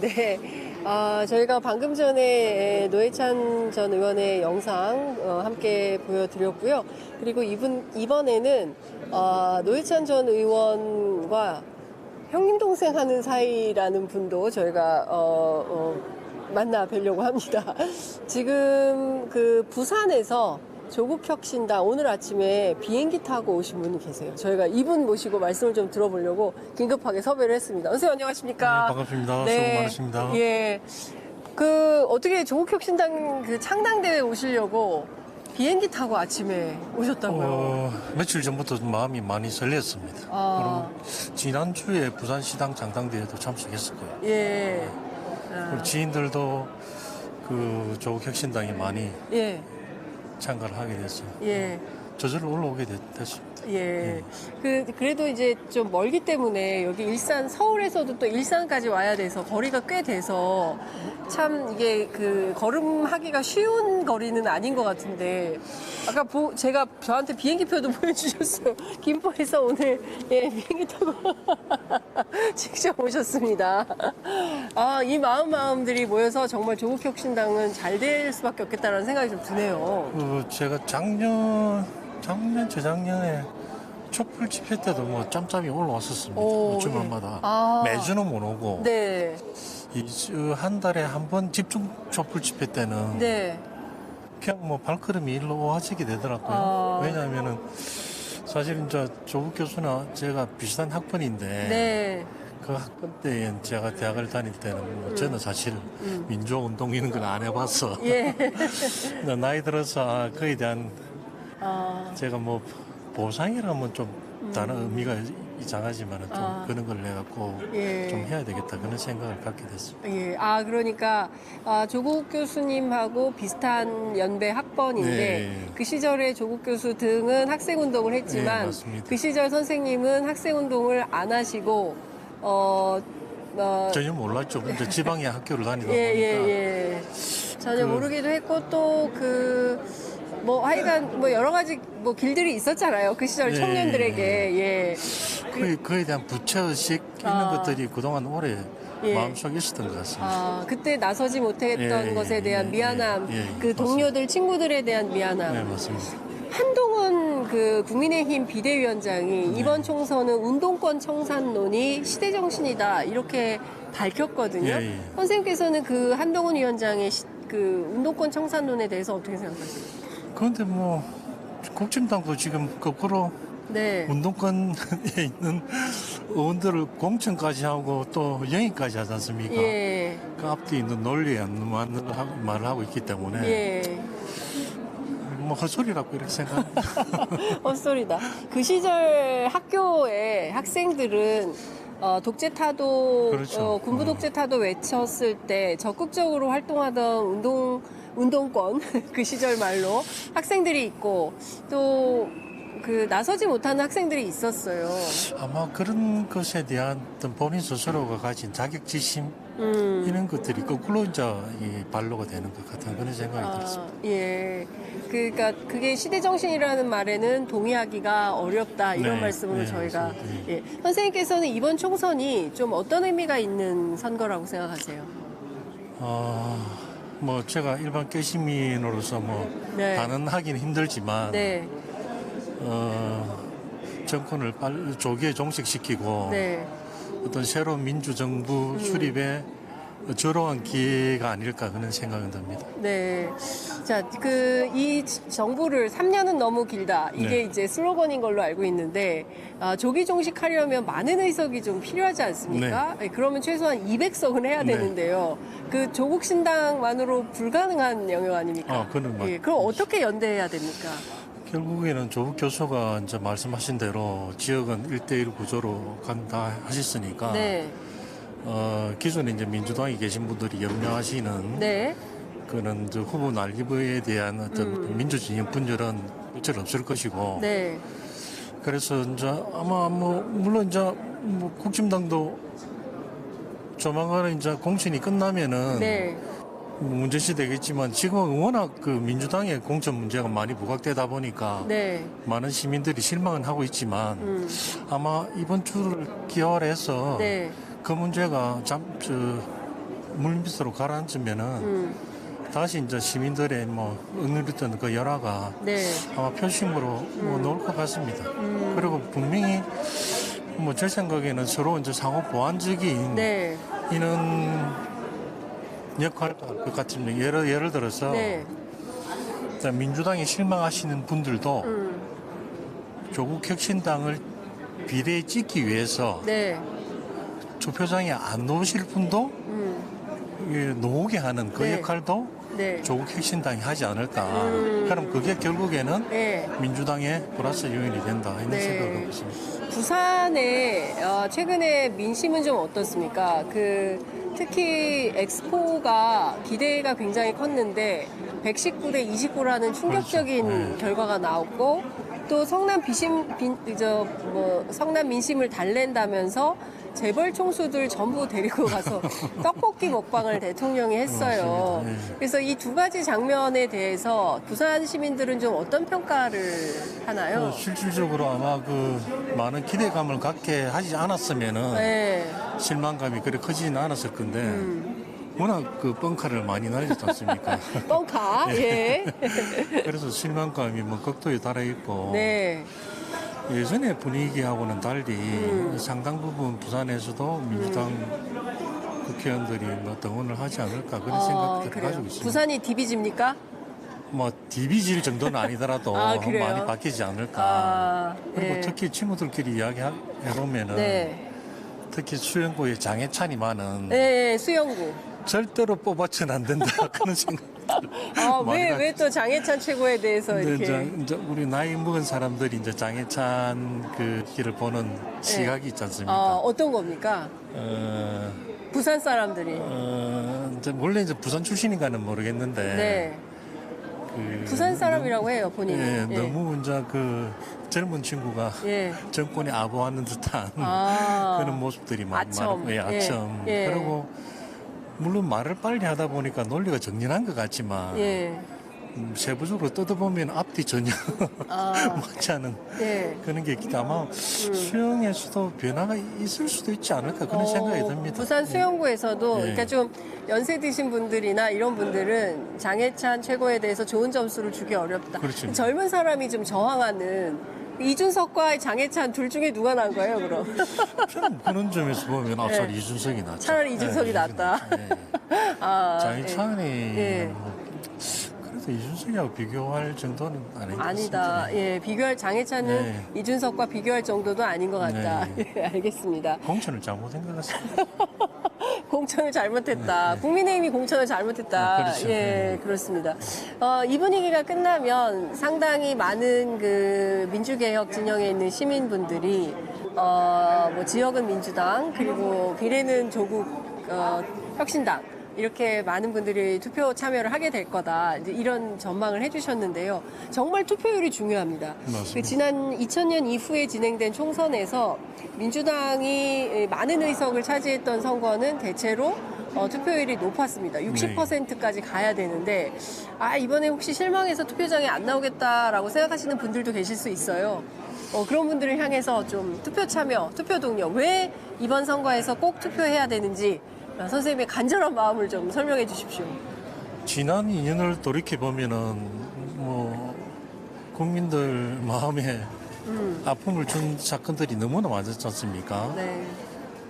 네. 저희가 방금 전에 노회찬 전 의원의 영상 함께 보여드렸고요. 그리고 이번에는 노회찬 전 의원과 형님 동생 하는 사이라는 분도 저희가 만나 뵈려고 합니다. 지금 그 부산에서 조국혁신당 오늘 아침에 비행기 타고 오신 분이 계세요. 저희가 이분 모시고 말씀을 좀 들어보려고 긴급하게 섭외를 했습니다. 선생님 안녕하십니까? 네, 반갑습니다. 네. 수고 많으십니다. 예. 어떻게 조국혁신당 그 창당대회 오시려고 비행기 타고 아침에 오셨다고요? 며칠 전부터 마음이 많이 설렜습니다. 그리고 지난주에 부산시당 창당대회도 참석했었고요. 예. 그리고 지인들도 그 조국혁신당에 많이 예. 참가를 하게 됐어요. 예. 저절로 올라오게 됐습니다. 예. 그래도 이제 좀 멀기 때문에 여기 일산, 서울에서도 또 일산까지 와야 돼서 거리가 꽤 돼서 참 이게 그 걸음하기가 쉬운 거리는 아닌 것 같은데 아까 제가 저한테 비행기표도 보여주셨어요. 김포에서 오늘 예, 비행기 타고 직접 오셨습니다. 이 마음들이 모여서 정말 조국혁신당은 잘 될 수밖에 없겠다라는 생각이 좀 드네요. 제가 재작년에 촛불 집회 때도 뭐 짬짬이 올라왔었습니다. 주말마다. 예. 매주는 못 오고. 네. 한 달에 한 번 집중 촛불 집회 때는 네. 그냥 뭐 발걸음이 일로 와지게 되더라고요. 왜냐하면은 사실 이제 조국 교수나 제가 비슷한 학번인데 네. 그 학번 때 제가 대학을 다닐 때는 뭐 저는 사실 민주운동 이런 건 안 해봤어. 예. 근데 나이 들어서 그에 대한 제가 뭐 보상이라면 좀 다른 의미가 이상하지만 좀 그런 걸 내가 꼭 예. 좀 해야 되겠다 그런 생각을 갖게 됐습니다. 예. 그러니까 조국 교수님하고 비슷한 연배 학번인데 네. 그 시절에 조국 교수 등은 학생 운동을 네, 했지만 맞습니다. 그 시절 선생님은 학생 운동을 안 하시고 전혀 몰랐죠. 근데 지방에 학교를 다니다 보니까 예. 전혀 모르기도 했고 또 하여간 여러 가지 길들이 있었잖아요. 그 시절 예. 청년들에게. 예. 그에 대한 부채의식 이런 것들이 그동안 오래 예. 마음속에 있었던 것 같습니다. 그때 나서지 못했던 예, 것에 대한 예, 미안함, 예, 그 동료들, 친구들에 대한 미안함. 네, 맞습니다. 한동훈 그 국민의힘 비대위원장이 네. 이번 총선은 운동권 청산론이 시대정신이다 이렇게 밝혔거든요. 예. 선생님께서는 그 한동훈 위원장의 그 운동권 청산론에 대해서 어떻게 생각하세요? 그런데 뭐 국진당도 지금 거꾸로 네. 운동권에 있는 의원들을 공천까지 하고 또 영입까지 하지 않습니까? 예. 그 앞뒤 있는 논리에 안 맞는 말을 하고 있기 때문에 예. 뭐 헛소리라고 이렇게 생각합니다. 헛소리다. 그 시절 학교에 학생들은 독재 타도, 그렇죠. 군부 독재 타도 외쳤을 때 적극적으로 활동하던 운동권, 그 시절 말로 학생들이 있고, 또, 나서지 못하는 학생들이 있었어요. 아마 그런 것에 대한 어떤 본인 스스로가 가진 자격지심 이런 것들이 거꾸로 이제 이 반로가 되는 것 같은 그런 생각이 들었습니다. 예. 그러니까 그게 시대정신이라는 말에는 동의하기가 어렵다 이런 네, 말씀으로 네, 저희가 맞습니다. 예. 선생님께서는 이번 총선이 좀 어떤 의미가 있는 선거라고 생각하세요? 뭐 제가 일반 깨시민으로서 뭐 네. 단언하기는 힘들지만 네. 정권을 조기에 종식시키고 네. 어떤 새로운 민주정부 수립에 저러한 기회가 아닐까 그런 생각이 듭니다. 네. 자, 이 정부를 3년은 너무 길다. 이게 네. 이제 슬로건인 걸로 알고 있는데, 조기 종식하려면 많은 의석이 좀 필요하지 않습니까? 네, 그러면 최소한 200석은 해야 네. 되는데요. 그 조국신당만으로 불가능한 영역 아닙니까? 그건 맞- 예, 그럼 어떻게 연대해야 됩니까? 결국에는 조국 교수가 이제 말씀하신 대로 지역은 1대1 구조로 간다 하셨으니까 네. 기존에 이제 민주당에 계신 분들이 염려하시는 네. 그런 저 후보 난입에 대한 어떤 민주진영 분열은 어쩔 없을 것이고 네. 그래서 이제 아마 물론 이제 국힘당도 조만간에 이제 공천이 끝나면은 네. 문제시 되겠지만 지금은 워낙 그 민주당의 공천 문제가 많이 부각되다 보니까 네. 많은 시민들이 실망은 하고 있지만 아마 이번 주를 기활해서 네. 그 문제가 물밑으로 가라앉으면은 다시 이제 시민들의 뭐 은밀했던 그 열화가 네. 아마 표심으로 뭐 나올 것 같습니다. 그리고 분명히 뭐 제 생각에는 서로 이제 상호 보완적인 네. 이런 역할 것 같은 예를 들어서 네. 자, 민주당에 실망하시는 분들도 조국 혁신당을 비례에 찍기 위해서 네. 투표장에 안 놓으실 분도 놓오게 하는 그 네. 역할도 네. 조국 혁신당이 하지 않을까. 그럼 그게 결국에는 네. 민주당의 플러스 요인이 된다. 이런 네. 생각을 하고 있습니다. 부산의 최근에 민심은 좀 어떻습니까? 특히 엑스포가 기대가 굉장히 컸는데 119대 29라는 충격적인 그렇죠. 네. 결과가 나왔고 또 성남 성남 민심을 달랜다면서 재벌 총수들 전부 데리고 가서 떡볶이 먹방을 대통령이 했어요. 맞습니다. 네. 그래서 이 두 가지 장면에 대해서 부산 시민들은 좀 어떤 평가를 하나요? 실질적으로 아마 그 많은 기대감을 갖게 하지 않았으면은 네. 실망감이 그리 크지는 않았을 건데 워낙 그 뻥카를 많이 날렸지 않습니까? 뻥카, 예. 그래서 실망감이 뭐 극도에 달해 있고 네. 예전의 분위기하고는 달리 상당 부분 부산에서도 민주당 국회의원들이 뭐 등원을 하지 않을까 그런 생각들을 그래요. 가지고 있습니다. 부산이 디비집니까? 뭐 디비질 정도는 아니더라도 아, 그래요? 많이 바뀌지 않을까. 아, 그리고 예. 특히 친구들끼리 이야기해보면은 네. 특히 수영구에 장애찬이 많은 네, 수영구. 절대로 뽑아서는 안 된다 그런 생각. 왜 또 장해찬 최고에 대해서 이렇게. 이제 우리 나이 먹은 사람들이 이제 장애찬 그 길을 보는 시각이 있지 않습니까? 어떤 겁니까? 어, 부산 사람들이. 이제 원래 이제 부산 출신인가는 모르겠는데. 네. 그 부산 사람이라고 해요, 본인이. 예, 예. 너무 이제 그 젊은 친구가 예. 정권에 아부하는 듯한 그런 모습들이 아첨. 많고, 예, 아첨. 예. 그리고 물론 말을 빨리 하다 보니까 논리가 정연한 것 같지만 예. 세부적으로 뜯어보면 앞뒤 전혀 맞지 않은 예. 그런 게 있기 때문에 아마 수영에서도 변화가 있을 수도 있지 않을까 그런 생각이 듭니다. 부산 수영구에서도 예. 그러니까 좀 연세 드신 분들이나 이런 분들은 장해찬 최고에 대해서 좋은 점수를 주기 어렵다. 그렇죠. 젊은 사람이 좀 저항하는 이준석과 장해찬 둘 중에 누가 나은 거예요, 그럼? 저는 그런 점에서 보면 앞서 예. 이준석이 낫죠. 차라리 이준석이 낫다. 예. 장희찬이 예. 그래도 이준석이하고 비교할 정도는 아닌 것 아니다. 같습니다. 예, 비교할 장해찬은 네. 이준석과 비교할 정도도 아닌 것 같다. 네. 예, 알겠습니다. 공천을 잘못한 것 같습니다. 공천을 잘못했다. 국민의힘이 공천을 잘못했다. 네, 그렇죠. 예, 네. 그렇습니다. 이 분위기가 끝나면 상당히 많은 그 민주개혁 진영에 있는 시민분들이 뭐 지역은 민주당 그리고 비례는 조국 혁신당 이렇게 많은 분들이 투표 참여를 하게 될 거다. 이제 이런 전망을 해주셨는데요. 정말 투표율이 중요합니다. 맞습니다. 그 지난 2000년 이후에 진행된 총선에서 민주당이 많은 의석을 차지했던 선거는 대체로 투표율이 높았습니다. 60%까지 가야 되는데 이번에 혹시 실망해서 투표장에 안 나오겠다라고 생각하시는 분들도 계실 수 있어요. 그런 분들을 향해서 좀 투표 참여, 투표 동료 왜 이번 선거에서 꼭 투표해야 되는지 선생님의 간절한 마음을 좀 설명해 주십시오. 지난 2년을 돌이켜 보면은 뭐 국민들 마음에 아픔을 준 사건들이 너무나 많았지 않습니까? 네.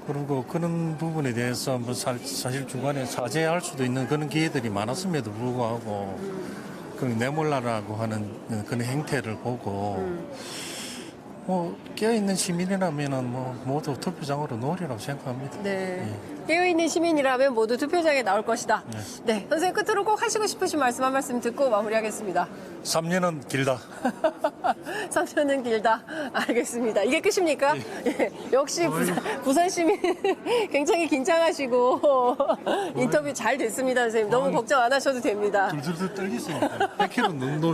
그리고 그런 부분에 대해서 뭐 사실 중간에 사죄할 수도 있는 그런 기회들이 많았음에도 불구하고 그 내몰라라고 하는 그런 행태를 보고 뭐 깨어있는 시민이라면은 뭐 모두 투표장으로 놓으리라고 생각합니다. 네. 깨어있는 시민이라면 모두 투표장에 나올 것이다. 네. 선생님 끝으로 꼭 하시고 싶으신 말씀 한 말씀 듣고 마무리하겠습니다. 3년은 길다. 3년은 길다. 알겠습니다. 이게 끝입니까? 예. 역시 부산 시민 굉장히 긴장하시고 인터뷰 잘 됐습니다, 선생님. 너무 걱정 안 하셔도 됩니다. 줄줄줄 떨리시니까 100km 넘도